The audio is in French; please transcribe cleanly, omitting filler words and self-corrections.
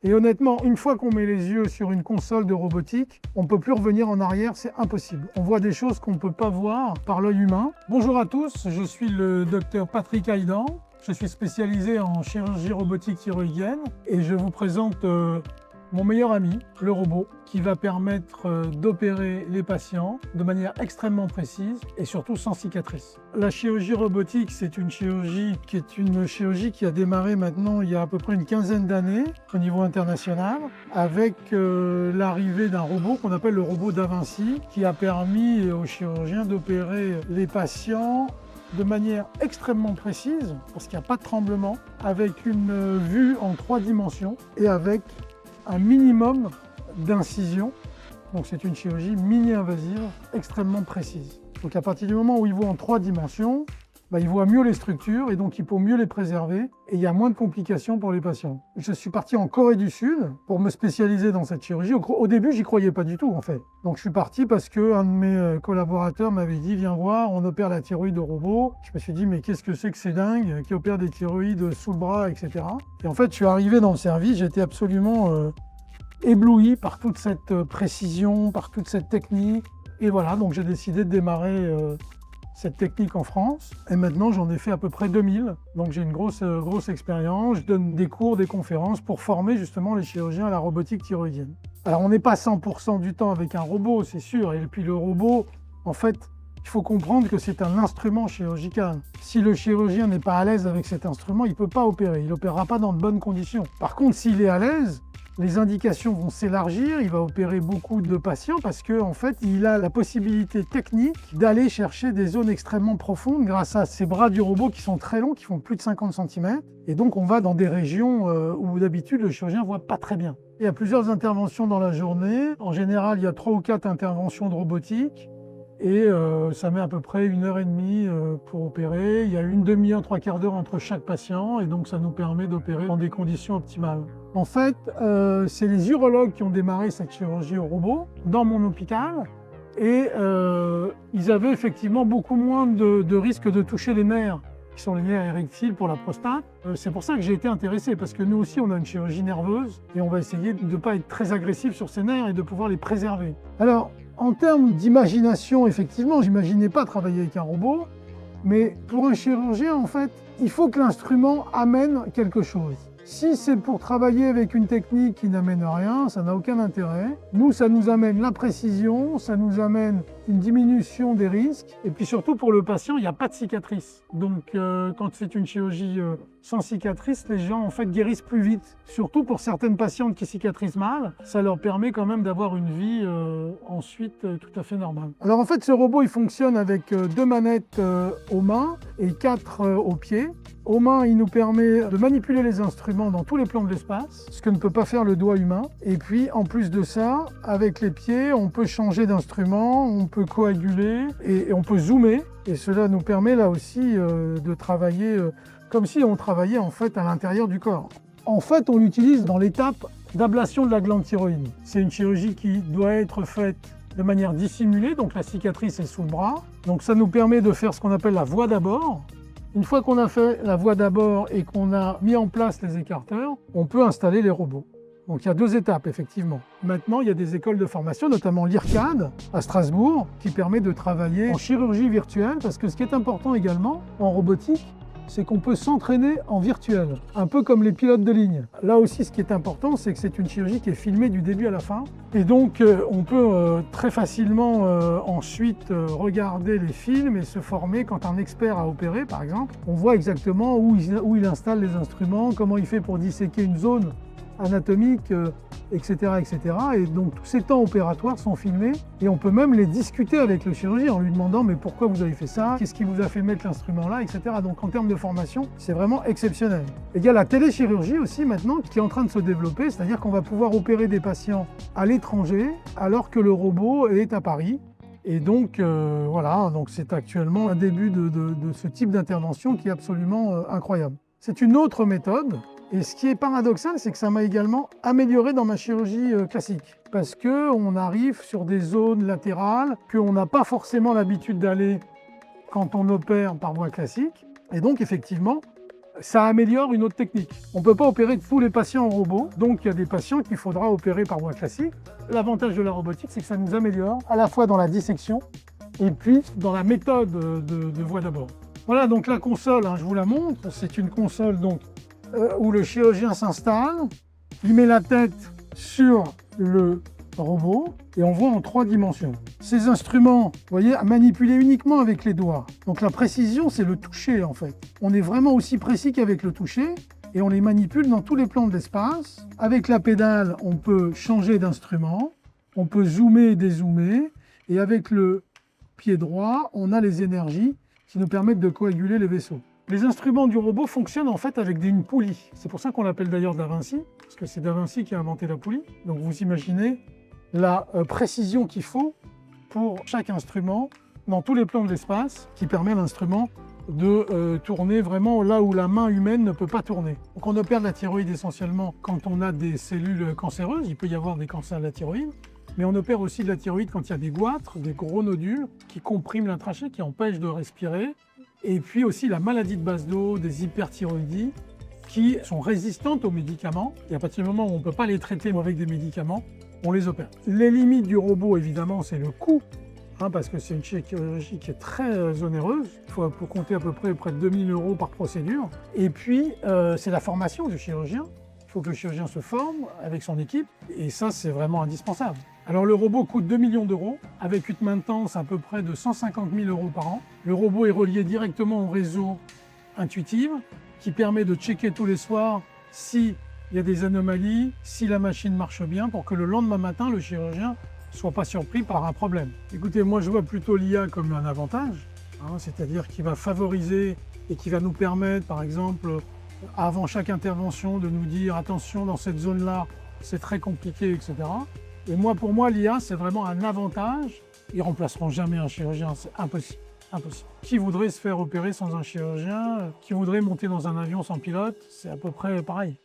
Et honnêtement, une fois qu'on met les yeux sur une console de robotique, on ne peut plus revenir en arrière, c'est impossible. On voit des choses qu'on ne peut pas voir par l'œil humain. Bonjour à tous, je suis le docteur Patrick Haydan. Je suis spécialisé en chirurgie robotique thyroïdienne et je vous présente mon meilleur ami, le robot, qui va permettre d'opérer les patients de manière extrêmement précise et surtout sans cicatrice. La chirurgie robotique, c'est une chirurgie qui a démarré maintenant il y a à peu près une quinzaine d'années au niveau international avec l'arrivée d'un robot qu'on appelle le robot Da Vinci qui a permis aux chirurgiens d'opérer les patients de manière extrêmement précise parce qu'il n'y a pas de tremblement, avec une vue en 3 dimensions et avec un minimum d'incision. Donc c'est une chirurgie mini-invasive extrêmement précise. Donc à partir du moment où il voit en 3 dimensions, il voit mieux les structures et donc il peut mieux les préserver et il y a moins de complications pour les patients. Je suis parti en Corée du Sud pour me spécialiser dans cette chirurgie. Au début, j'y croyais pas du tout en fait. Donc je suis parti parce qu'un de mes collaborateurs m'avait dit « Viens voir, on opère la thyroïde au robot ». Je me suis dit « Mais qu'est-ce que c'est que ces dingues qui opèrent des thyroïdes sous le bras, etc. » Et en fait, je suis arrivé dans le service, j'étais absolument ébloui par toute cette précision, par toute cette technique. Et voilà, donc j'ai décidé de démarrer cette technique en France. Et maintenant, j'en ai fait à peu près 2000. Donc j'ai une grosse expérience. Je donne des cours, des conférences pour former justement les chirurgiens à la robotique thyroïdienne. Alors on n'est pas 100% du temps avec un robot, c'est sûr. Et puis le robot, en fait, il faut comprendre que c'est un instrument chirurgical. Si le chirurgien n'est pas à l'aise avec cet instrument, il ne peut pas opérer. Il n'opérera pas dans de bonnes conditions. Par contre, s'il est à l'aise, les indications vont s'élargir, il va opérer beaucoup de patients parce qu'en fait, il a la possibilité technique d'aller chercher des zones extrêmement profondes grâce à ces bras du robot qui sont très longs, qui font plus de 50 cm. Et donc, on va dans des régions où d'habitude, le chirurgien ne voit pas très bien. Il y a plusieurs interventions dans la journée. En général, il y a 3 ou 4 interventions de robotique. Et ça met à peu près 1h30 pour opérer. Il y a une demi-heure, 3/4 d'heure entre chaque patient et donc ça nous permet d'opérer dans des conditions optimales. En fait, c'est les urologues qui ont démarré cette chirurgie au robot dans mon hôpital et ils avaient effectivement beaucoup moins de risques de toucher les nerfs, qui sont les nerfs érectiles pour la prostate. C'est pour ça que j'ai été intéressé, parce que nous aussi on a une chirurgie nerveuse et on va essayer de ne pas être très agressif sur ces nerfs et de pouvoir les préserver. Alors, en termes d'imagination, effectivement, j'imaginais pas travailler avec un robot, mais pour un chirurgien, en fait, il faut que l'instrument amène quelque chose. Si c'est pour travailler avec une technique qui n'amène rien, ça n'a aucun intérêt. Nous, ça nous amène la précision, ça nous amène une diminution des risques. Et puis surtout, pour le patient, il n'y a pas de cicatrice. Donc, quand c'est une chirurgie sans cicatrice, les gens, en fait, guérissent plus vite. Surtout pour certaines patientes qui cicatrisent mal, ça leur permet quand même d'avoir une vie ensuite tout à fait normale. Alors, en fait, ce robot, il fonctionne avec 2 manettes aux mains et 4 aux pieds. Aux mains, il nous permet de manipuler les instruments dans tous les plans de l'espace, ce que ne peut pas faire le doigt humain. Et puis, en plus de ça, avec les pieds, on peut changer d'instrument, on peut coaguler et on peut zoomer. Et cela nous permet là aussi de travailler comme si on travaillait en fait à l'intérieur du corps. En fait, on l'utilise dans l'étape d'ablation de la glande thyroïde. C'est une chirurgie qui doit être faite de manière dissimulée, donc la cicatrice est sous le bras. Donc ça nous permet de faire ce qu'on appelle la voie d'abord. Une fois qu'on a fait la voie d'abord et qu'on a mis en place les écarteurs, on peut installer les robots. Donc il y a 2 étapes, effectivement. Maintenant, il y a des écoles de formation, notamment l'IRCAD à Strasbourg, qui permet de travailler en chirurgie virtuelle, parce que ce qui est important également en robotique, c'est qu'on peut s'entraîner en virtuel, un peu comme les pilotes de ligne. Là aussi, ce qui est important, c'est que c'est une chirurgie qui est filmée du début à la fin. Et donc, on peut très facilement ensuite regarder les films et se former quand un expert a opéré, par exemple. On voit exactement où il installe les instruments, comment il fait pour disséquer une zone anatomique, etc., etc. Et donc tous ces temps opératoires sont filmés et on peut même les discuter avec le chirurgien en lui demandant mais pourquoi vous avez fait ça, qu'est-ce qui vous a fait mettre l'instrument là, etc. Donc en termes de formation, c'est vraiment exceptionnel. Et il y a la téléchirurgie aussi maintenant qui est en train de se développer, c'est-à-dire qu'on va pouvoir opérer des patients à l'étranger alors que le robot est à Paris. Et donc voilà, donc c'est actuellement un début de ce type d'intervention qui est absolument incroyable. C'est une autre méthode. Et ce qui est paradoxal, c'est que ça m'a également amélioré dans ma chirurgie classique. Parce qu'on arrive sur des zones latérales qu'on n'a pas forcément l'habitude d'aller quand on opère par voie classique. Et donc, effectivement, ça améliore une autre technique. On ne peut pas opérer tous les patients en robot, donc il y a des patients qu'il faudra opérer par voie classique. L'avantage de la robotique, c'est que ça nous améliore à la fois dans la dissection et puis dans la méthode de voie d'abord. Voilà donc la console, hein, je vous la montre. C'est une console donc, où le chirurgien s'installe, il met la tête sur le robot et on voit en 3 dimensions. Ces instruments, vous voyez, à manipuler uniquement avec les doigts. Donc la précision, c'est le toucher en fait. On est vraiment aussi précis qu'avec le toucher et on les manipule dans tous les plans de l'espace. Avec la pédale, on peut changer d'instrument, on peut zoomer et dézoomer et avec le pied droit, on a les énergies qui nous permettent de coaguler les vaisseaux. Les instruments du robot fonctionnent en fait avec une poulie. C'est pour ça qu'on l'appelle d'ailleurs Da Vinci, parce que c'est Da Vinci qui a inventé la poulie. Donc vous imaginez la précision qu'il faut pour chaque instrument dans tous les plans de l'espace qui permet à l'instrument de tourner vraiment là où la main humaine ne peut pas tourner. Donc on opère la thyroïde essentiellement quand on a des cellules cancéreuses, il peut y avoir des cancers de la thyroïde, mais on opère aussi de la thyroïde quand il y a des goitres, des gros nodules qui compriment la trachée, qui empêchent de respirer, et puis aussi la maladie de base d'eau, des hyperthyroïdies qui sont résistantes aux médicaments, et à partir du moment où on ne peut pas les traiter avec des médicaments, on les opère. Les limites du robot, évidemment, c'est le coût, hein, parce que c'est une chirurgie qui est très onéreuse. Il faut compter à peu près de 2000 € par procédure. Et puis, c'est la formation du chirurgien. Il faut que le chirurgien se forme avec son équipe, et ça, c'est vraiment indispensable. Alors, le robot coûte 2 millions d'euros, avec une maintenance à peu près de 150 000 € par an. Le robot est relié directement au réseau Intuitive, qui permet de checker tous les soirs si il y a des anomalies, si la machine marche bien, pour que le lendemain matin, le chirurgien ne soit pas surpris par un problème. Écoutez, moi je vois plutôt l'IA comme un avantage, hein, c'est-à-dire qu'il va favoriser et qui va nous permettre, par exemple, avant chaque intervention, de nous dire attention, dans cette zone-là, c'est très compliqué, etc. Et moi, pour moi, l'IA, c'est vraiment un avantage. Ils ne remplaceront jamais un chirurgien, c'est impossible. Impossible. Qui voudrait se faire opérer sans un chirurgien, qui voudrait monter dans un avion sans pilote, c'est à peu près pareil.